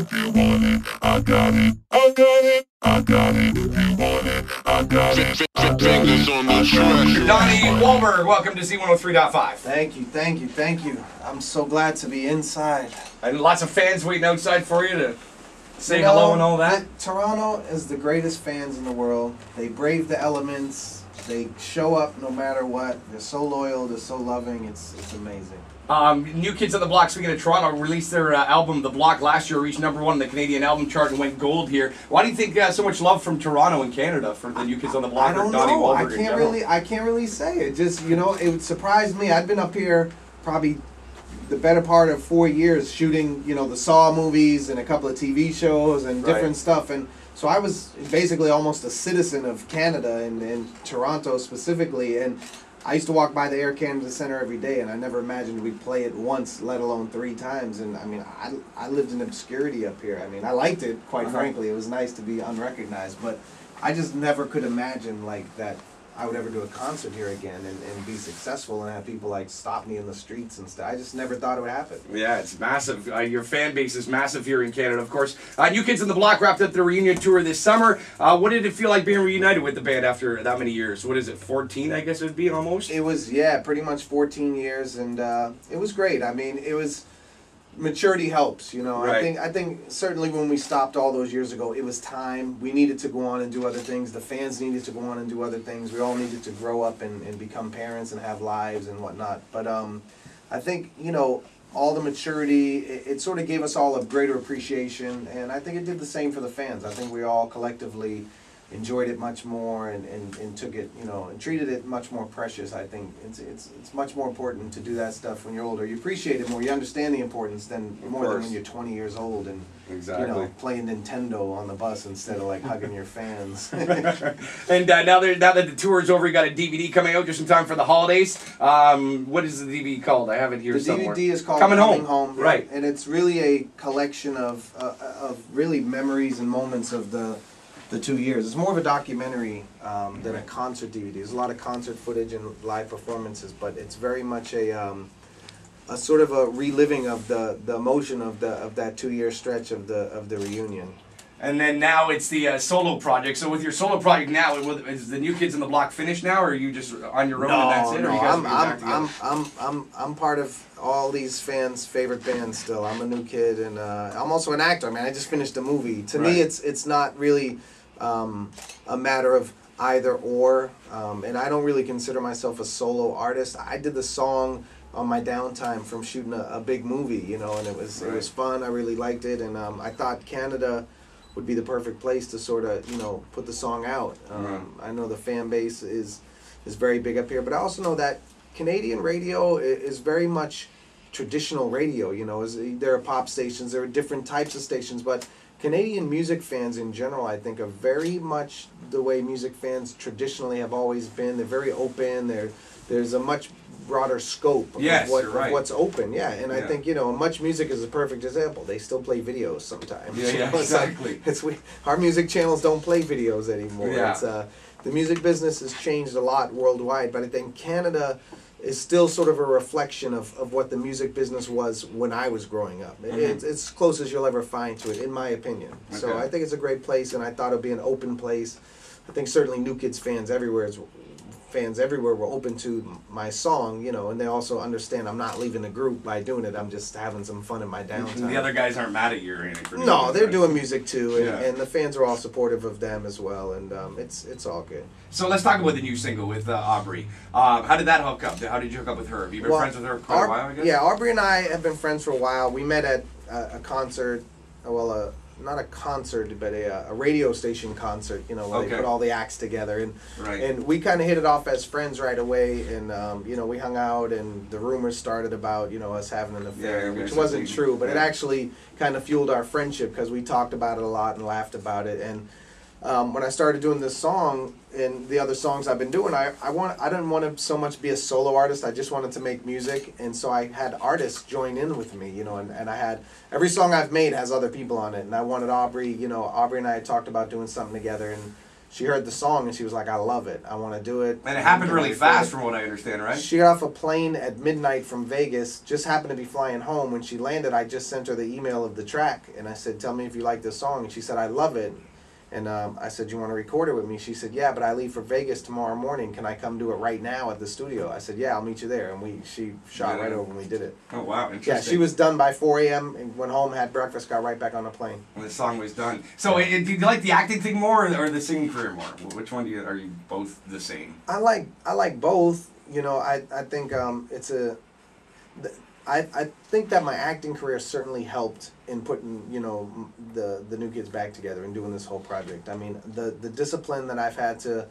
If you want it, I got it. I got it. I got it. If you want it, I got it. Fingers on the track. Donnie Wahlberg, welcome to Z103.5. Thank you, thank you, thank you. I'm so glad to be inside. And lots of fans waiting outside for you to say hello and all that. Toronto is the greatest fans in the world. They brave the elements. They show up no matter what. They're so loyal. They're so loving. It's amazing. New Kids on the Block, speaking of Toronto, released their album, The Block, last year, reached #1 on the Canadian album chart and went gold here. Why do you think so much love from Toronto and Canada for the New Kids on the Block? I don't or Donnie know. Wahlberg I can't really say. It just, you know, it surprised me. I'd been up here probably the better part of 4 years shooting, you know, the Saw movies and a couple of TV shows and different stuff. And so I was basically almost a citizen of Canada and Toronto specifically. And I used to walk by the Air Canada Centre every day, and I never imagined we'd play it once, let alone 3 times. And I mean, I lived in obscurity up here. I mean, I liked it, quite frankly. It was nice to be unrecognized, but I just never could imagine like that I would ever do a concert here again and be successful and have people like stop me in the streets and stuff. I just never thought it would happen. Yeah, it's massive. Your fan base is massive here in Canada, of course. New Kids on the Block wrapped up their reunion tour this summer. What did it feel like being reunited with the band after that many years? What is it, 14, I guess it would be almost? It was, yeah, pretty much 14 years, and it was great. I mean, it was... Maturity helps, you know. Right. I think certainly when we stopped all those years ago, it was time. We needed to go on and do other things. The fans needed to go on and do other things. We all needed to grow up and become parents and have lives and whatnot. But I think, you know, all the maturity, it sort of gave us all a greater appreciation, and I think it did the same for the fans. I think we all collectively enjoyed it much more and took it, you know, and treated it much more precious. I think it's much more important to do that stuff when you're older. You appreciate it more. You understand the importance than when you're 20 years old and you know, playing Nintendo on the bus instead of like hugging your fans. And now that the tour is over, you got a DVD coming out just in time for the holidays. What is the DVD called? I have it here somewhere. The DVD is called Coming Home. Yeah. Right. And it's really a collection of really memories and moments of the 2 years. It's more of a documentary than a concert DVD. There's a lot of concert footage and live performances, but it's very much a sort of a reliving of the emotion of that 2-year stretch of the reunion. And then now it's the solo project. So with your solo project now, is the New Kids on the Block finished now, or are you just on your own and that's it? Or you guys I'm part of all these fans' favorite bands still. I'm a new kid, and I'm also an actor. I mean, I just finished a movie. To me, it's not really a matter of either or, and I don't really consider myself a solo artist. I did the song on my downtime from shooting a big movie, you know, and it was fun. I really liked it, and I thought Canada would be the perfect place to sort of, you know, put the song out. I know the fan base is very big up here, but I also know that Canadian radio is very much traditional radio. You know, there are pop stations, there are different types of stations, but Canadian music fans in general, I think, are very much the way music fans traditionally have always been. They're very open. There's a much broader scope of what's open. Yeah, and I think, you know, Much Music is a perfect example. They still play videos sometimes. Yeah, exactly. Our music channels don't play videos anymore. Yeah. The music business has changed a lot worldwide, but I think Canada is still sort of a reflection of what the music business was when I was growing up. It's as close as you'll ever find to it, in my opinion. So I think it's a great place, and I thought it would be an open place. I think certainly New Kids fans everywhere were open to my song, you know, and they also understand I'm not leaving the group by doing it. I'm just having some fun in my downtime. The other guys aren't mad at you or anything. No, they're doing music too, and the fans are all supportive of them as well, and it's all good. So let's talk about the new single with Aubrey. How did that hook up? How did you hook up with her? Have you been friends with her for quite a while, I guess? Yeah, Aubrey and I have been friends for a while. We met at a concert, not a concert, but a radio station concert, you know, where they put all the acts together. And we kind of hit it off as friends right away, and, you know, we hung out, and the rumors started about, you know, us having an affair, which wasn't true, but it actually kind of fueled our friendship because we talked about it a lot and laughed about it. And when I started doing this song and the other songs I've been doing, I didn't want to so much be a solo artist. I just wanted to make music, and so I had artists join in with me, you know, and I had every song I've made has other people on it, and I wanted Aubrey, you know, Aubrey and I had talked about doing something together, and she heard the song and she was like, I love it. I want to do it. And it happened really fast from what I understand, right? She got off a plane at midnight from Vegas, just happened to be flying home. When she landed, I just sent her the email of the track. And I said, tell me if you like this song. And she said, I love it. And I said, you want to record it with me? She said, yeah, but I leave for Vegas tomorrow morning. Can I come do it right now at the studio? I said, yeah, I'll meet you there. And she shot right over and we did it. Oh, wow. Interesting. Yeah, she was done by 4 a.m. and went home, had breakfast, got right back on the plane. And the song was done. So do you like the acting thing more or the singing career more? Which one are you both the same? I like both. You know, I think I think that my acting career certainly helped in putting, you know, the New Kids back together and doing this whole project. I mean, the discipline that I've had to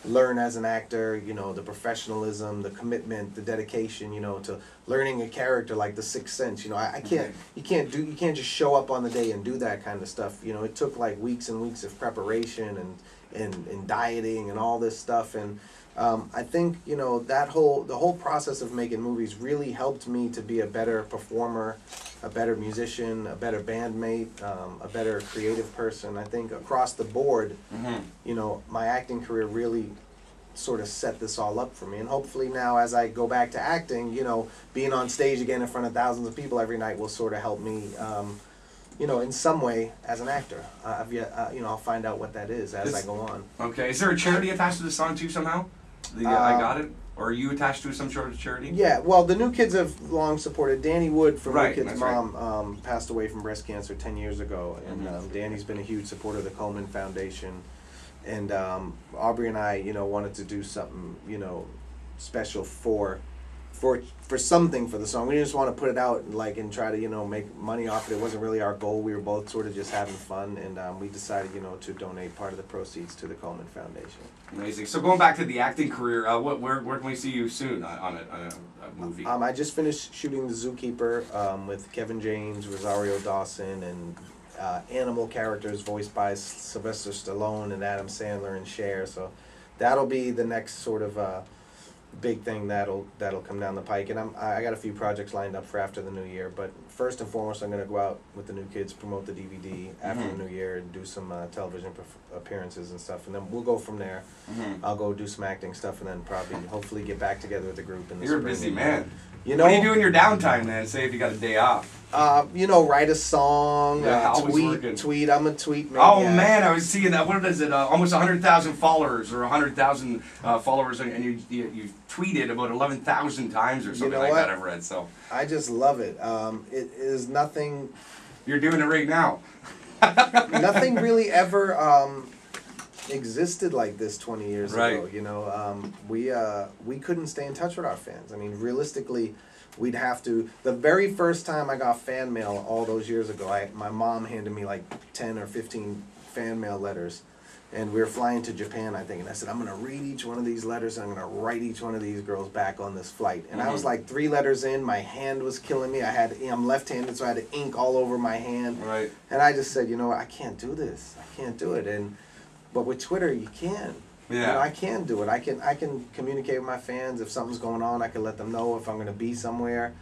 learn as an actor, you know, the professionalism, the commitment, the dedication, you know, to learning a character like The Sixth Sense. You know, I can't, you can't just show up on the day and do that kind of stuff. You know, it took like weeks and weeks of preparation and dieting and all this stuff. And I think, you know, the whole process of making movies really helped me to be a better performer, a better musician, a better bandmate, a better creative person. I think across the board, you know, my acting career really sort of set this all up for me. And hopefully now as I go back to acting, you know, being on stage again in front of thousands of people every night will sort of help me, you know, in some way as an actor. You know, I'll find out what that is as I go on. Okay. Is there a charity attached to the song too somehow? I Got It? Or are you attached to some sort of charity? Yeah, well, the New Kids have long supported. Danny Wood from New Kids' mom right. Passed away from breast cancer 10 years ago. And Danny's been a huge supporter of the Komen Foundation. And Aubrey and I, you know, wanted to do something, you know, special for something for the song. We didn't just want to put it out and try to, you know, make money off it. It wasn't really our goal. We were both sort of just having fun, and we decided, you know, to donate part of the proceeds to the Komen Foundation. Amazing. So going back to the acting career, where can we see you soon on a movie? I just finished shooting The Zookeeper with Kevin James, Rosario Dawson, and animal characters voiced by Sylvester Stallone and Adam Sandler and Cher. So that'll be the next sort of big thing that'll come down the pike. And I got a few projects lined up for after the new year. But first and foremost, I'm going to go out with the New Kids, promote the DVD after the new year, and do some television appearances and stuff. And then we'll go from there. I'll go do some acting stuff, and then probably, hopefully, get back together with the group in the You're spring. a busy man. You know, what do you do in your downtime then? Say if you got a day off. You know, write a song, tweet. I'm a tweet man. Oh man, I was seeing that. What is it? Almost 100,000 followers or 100,000 followers, and you tweeted about 11,000 times or something like that. I've read. So I just love it. It is nothing. You're doing it right now. Nothing really ever existed like this 20 years ago. You know, we couldn't stay in touch with our fans. I mean, realistically, we'd have to. The very first time I got fan mail all those years ago, my mom handed me like 10 or 15 fan mail letters, and we were flying to Japan, I think, and I said, I'm going to read each one of these letters, and I'm going to write each one of these girls back on this flight. And I was like 3 letters in, my hand was killing me. I'm left-handed, so I had to ink all over my hand. Right. And I just said, you know what, I can't do this. I can't do it. But with Twitter, you can. Yeah. You know, I can do it. I can communicate with my fans. If something's going on, I can let them know. If I'm going to be somewhere,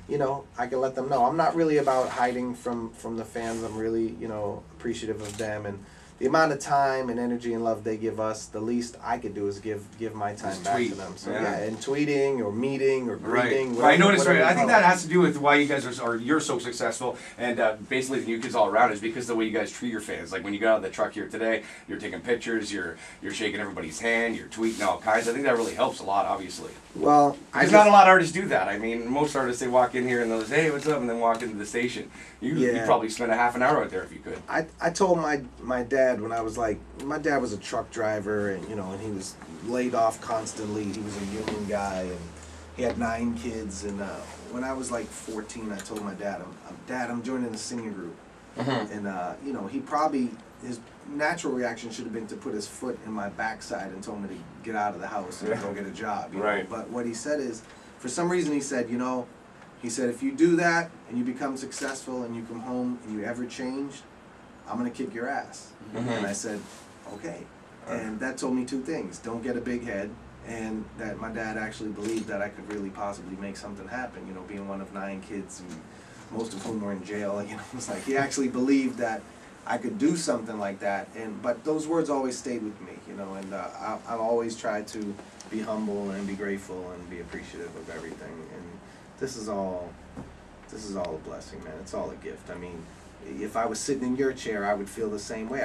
you know, I can let them know. I'm not really about hiding from the fans. I'm really, you know, appreciative of them. And the amount of time and energy and love they give us, the least I could do is give my time back to them. So yeah, and tweeting or meeting or greeting. Right. I noticed. Right. I think that has to do with why you guys you're so successful, and basically the New Kids all around is because of the way you guys treat your fans. Like when you got out of the truck here today, you're taking pictures, you're shaking everybody's hand, you're tweeting all kinds. I think that really helps a lot, obviously. Well, not a lot of artists do that. I mean, most artists, they walk in here and they'll say, hey, what's up, and then walk into the station. You probably spend a half an hour out there if you could. I told my dad when I was like, my dad was a truck driver, and you know, and he was laid off constantly. He was a union guy, and he had 9 kids. And when I was like 14, I told my dad, I'm joining a singing group. And you know, his natural reaction should have been to put his foot in my backside and told me to get out of the house and go get a job. You know? But what he said is, for some reason, he said, you know, if you do that and you become successful and you come home and you ever change, I'm gonna kick your ass. And I said, okay. And that told me 2 things: don't get a big head, and that my dad actually believed that I could really possibly make something happen. You know, being one of 9 kids, and most of whom were in jail. You know, it was like he actually believed that I could do something like that. But those words always stayed with me, you know, and I've always tried to be humble and be grateful and be appreciative of everything. And this is all a blessing, man. It's all a gift. I mean, if I was sitting in your chair, I would feel the same way.